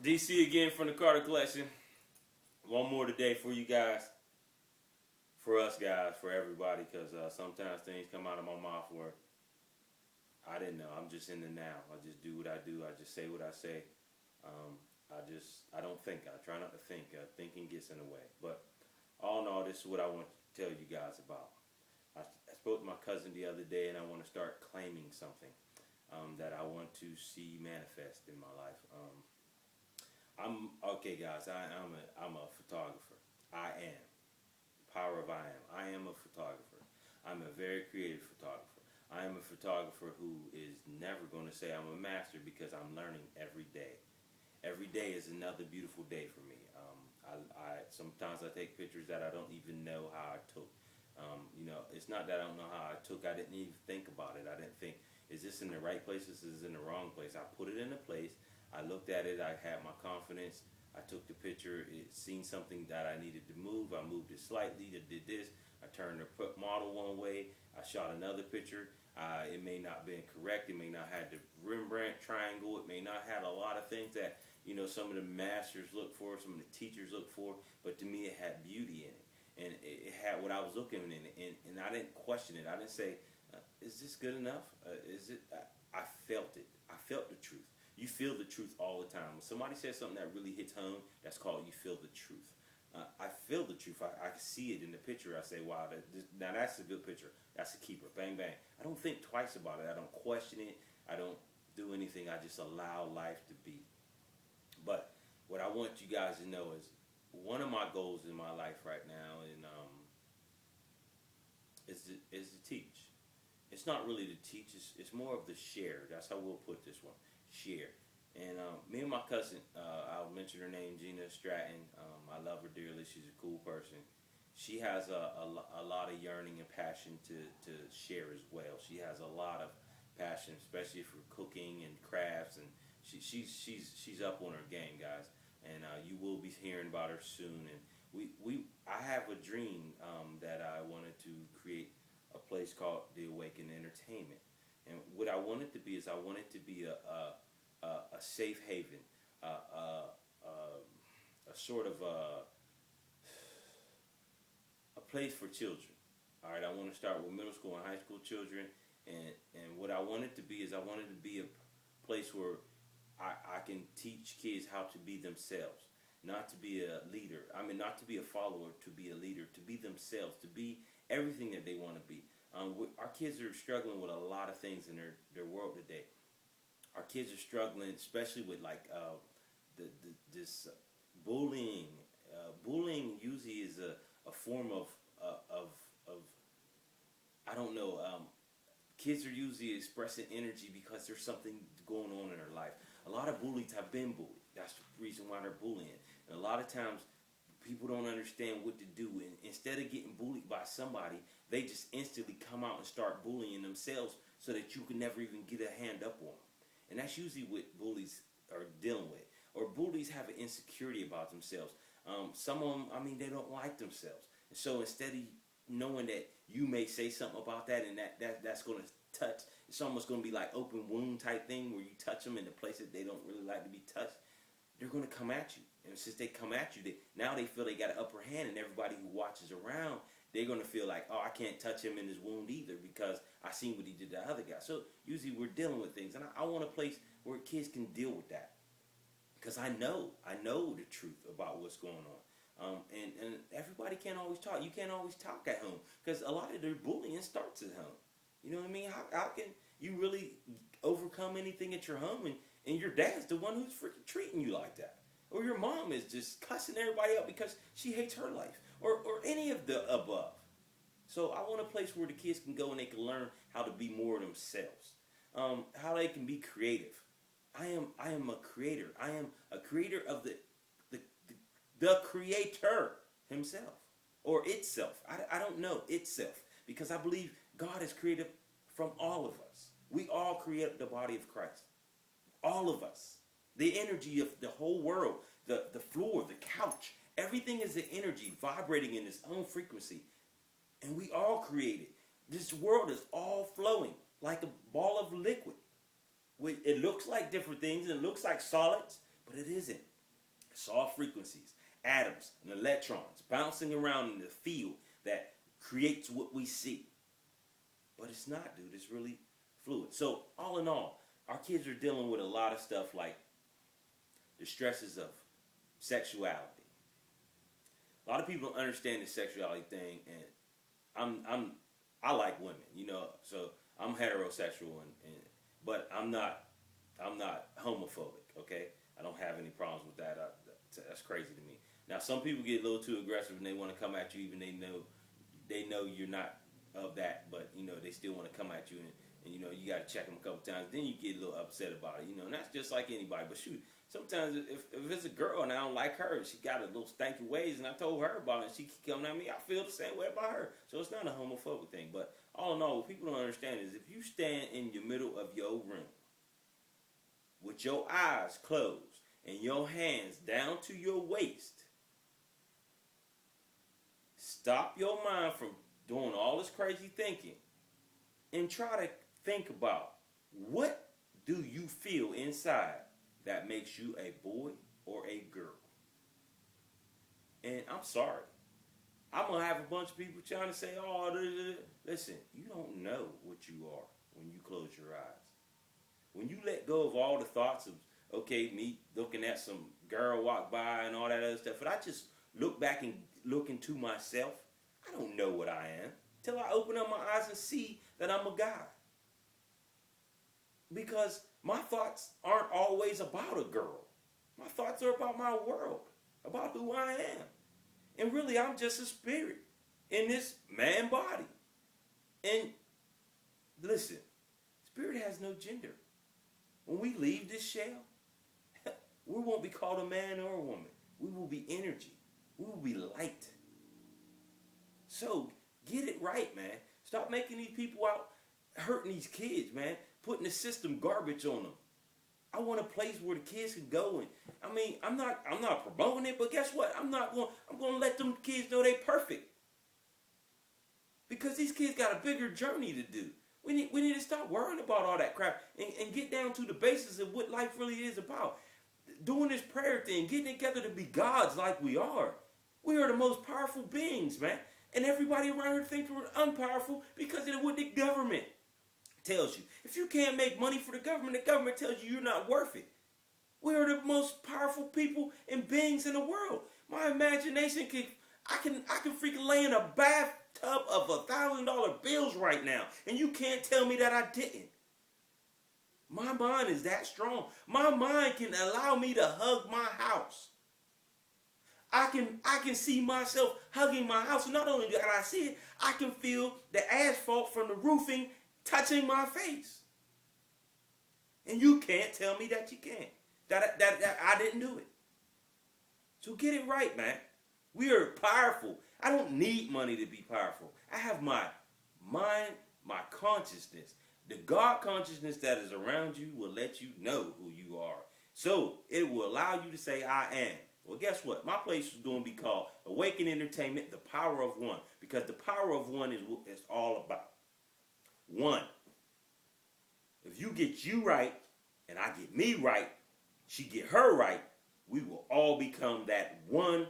DC again from the Carter Collection. One more today for you guys, for us guys, for everybody, because sometimes things come out of my mouth where I didn't know. I'm just in the now. I just do what I do. I just say what I say. I don't think. I try not to think. Thinking gets in the way. But all in all, this is what I want to tell you guys about. I spoke to my cousin the other day, and I want to start claiming something that I want to see manifest in my life. I'm okay, guys. I'm a photographer. I am. Power of I am. I am a photographer. I'm a very creative photographer. I am a photographer who is never going to say I'm a master because I'm learning every day. Every day is another beautiful day for me. Sometimes I take pictures that I don't even know how I took. It's not that I don't know how I took. I didn't even think about it. I didn't think, is this in the right place? Is this in the wrong place? I put it in a place. I looked at it. I had my confidence. I took the picture. It seen something that I needed to move. I moved it slightly. I did this. I turned the model one way. I shot another picture. It may not have been correct. It may not have the Rembrandt triangle. It may not have a lot of things that some of the masters look for, some of the teachers look for. But to me, it had beauty in it, and it had what I was looking in it, and I didn't question it. I didn't say, "Is this good enough? Is it?" I felt it. I felt the truth. You feel the truth all the time. When somebody says something that really hits home, that's called you feel the truth. I feel the truth. I see it in the picture. I say, wow, now that's a good picture. That's a keeper. Bang, bang. I don't think twice about it. I don't question it. I don't do anything. I just allow life to be. But what I want you guys to know is one of my goals in my life right now is to teach. It's not really to teach. It's more of the share. That's how we'll put this one. Share. And me and my cousin, I'll mention her name, Gina Stratton. I love her dearly. She's a cool person. She has a lot of yearning and passion to share as well. She has a lot of passion, especially for cooking and crafts, and she's up on her game, guys. And you will be hearing about her soon. And I have a dream that I wanted to create a place called The Awakened Entertainment. And what I want it to be is I want it to be a safe haven, a sort of a place for children. All right, I want to start with middle school and high school children, and what I want it to be is I want it to be a place where I can teach kids how to be themselves, not to be a leader. I mean, not to be a follower, to be a leader, to be themselves, to be everything that they want to be. Our kids are struggling with a lot of things in their world today. Our kids are struggling, especially with like this bullying. Bullying usually is a form of I don't know. Kids are usually expressing energy because there's something going on in their life. A lot of bullies have been bullied. That's the reason why they're bullying. And a lot of times people don't understand what to do. And instead of getting bullied by somebody, they just instantly come out and start bullying themselves so that you can never even get a hand up on them. And that's usually what bullies are dealing with. Or bullies have an insecurity about themselves. Some of them, they don't like themselves. And so instead of knowing that you may say something about that and that's going to touch, it's almost going to be like open wound type thing where you touch them in the place that they don't really like to be touched, they're going to come at you. And since they come at you, now they feel they got an upper hand, and everybody who watches around, they're going to feel like, oh, I can't touch him in his wound either because I seen what he did to the other guy. So usually we're dealing with things, and I want a place where kids can deal with that because I know the truth about what's going on. And everybody can't always talk. You can't always talk at home because a lot of their bullying starts at home. You know what I mean? How can you really overcome anything at your home and your dad's the one who's freaking treating you like that? Or your mom is just cussing everybody up because she hates her life. Or any of the above. So I want a place where the kids can go and they can learn how to be more themselves. How they can be creative. I am a creator. I am a creator of the creator himself. Or itself. I don't know. Itself. Because I believe God is creative from all of us. We all create the body of Christ. All of us. The energy of the whole world, the floor, the couch, everything is an energy vibrating in its own frequency. And we all create it. This world is all flowing like a ball of liquid. It looks like different things and it looks like solids, but it isn't. It's all frequencies, atoms, and electrons bouncing around in the field that creates what we see. But it's not, dude. It's really fluid. So, all in all, our kids are dealing with a lot of stuff like the stresses of sexuality. A lot of people don't understand the sexuality thing, and I like women, so I'm heterosexual, but I'm not homophobic. Okay, I don't have any problems with that. That's crazy to me. Now, some people get a little too aggressive and they want to come at you, even they know you're not of that, but they still want to come at you, and you got to check them a couple times. Then you get a little upset about it, and that's just like anybody. But shoot, sometimes if it's a girl and I don't like her, she got a little stanky ways, and I told her about it, and she keep coming at me, I feel the same way about her. So it's not a homophobic thing. But all in all, what people don't understand is if you stand in the middle of your room with your eyes closed and your hands down to your waist, stop your mind from doing all this crazy thinking and try to think about what do you feel inside that makes you a boy or a girl. And I'm sorry, I'm going to have a bunch of people trying to say, oh, listen, you don't know what you are when you close your eyes. When you let go of all the thoughts of, okay, me looking at some girl walk by and all that other stuff, but I just look back and look into myself, I don't know what I am till I open up my eyes and see that I'm a guy. Because my thoughts aren't always about a girl. My thoughts are about my world, about who I am. And really, I'm just a spirit in this man body. And listen, spirit has no gender. When we leave this shell, we won't be called a man or a woman. We will be energy. We will be light. So, get it right, man. Stop making these people out hurting these kids, man. Putting the system garbage on them. I want a place where the kids can go, and I'm not promoting it, but guess what? I'm going to let them kids know they perfect. Because these kids got a bigger journey to do. We need to stop worrying about all that crap and get down to the basis of what life really is about. Doing this prayer thing, getting together to be gods like we are. We are the most powerful beings, man. And everybody around here thinks we're unpowerful because of what the government tells you. If you can't make money for the government tells you you're not worth it. We are the most powerful people and beings in the world. My imagination I can freaking lay in a bathtub of $1,000 bills right now, and you can't tell me that I didn't. My mind is that strong. My mind can allow me to hug my house. I can see myself hugging my house. And not only do I see it, I can feel the asphalt from the roofing touching my face. And you can't tell me that you can't. That I didn't do it. So get it right, man. We are powerful. I don't need money to be powerful. I have my mind, my consciousness. The God consciousness that is around you will let you know who you are. So it will allow you to say, I am. Well, guess what? My place is going to be called Awaken Entertainment, the Power of One. Because the power of one is what it's all about. One. If you get you right, and I get me right, she get her right, we will all become that one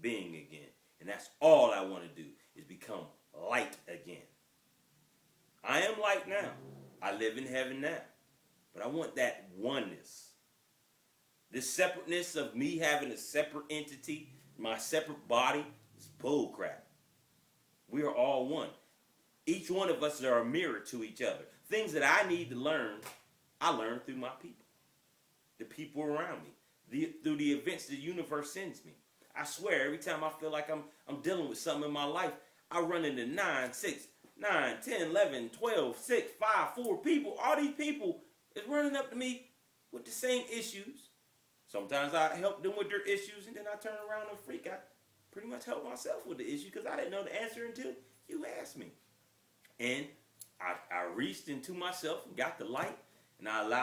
being again. And that's all I want to do, is become light again. I am light now. I live in heaven now. But I want that oneness. This separateness of me having a separate entity, my separate body, is bullcrap. We are all one. Each one of us are a mirror to each other. Things that I need to learn, I learn through my people. The people around me. Through the events the universe sends me. I swear, every time I feel like I'm dealing with something in my life, I run into 9, 6, 9, 10, 11, 12, 6, 5, 4 people. All these people is running up to me with the same issues. Sometimes I help them with their issues, and then I turn around and freak. I pretty much help myself with the issue because I didn't know the answer until you asked me. And I reached into myself and got the light, and I allowed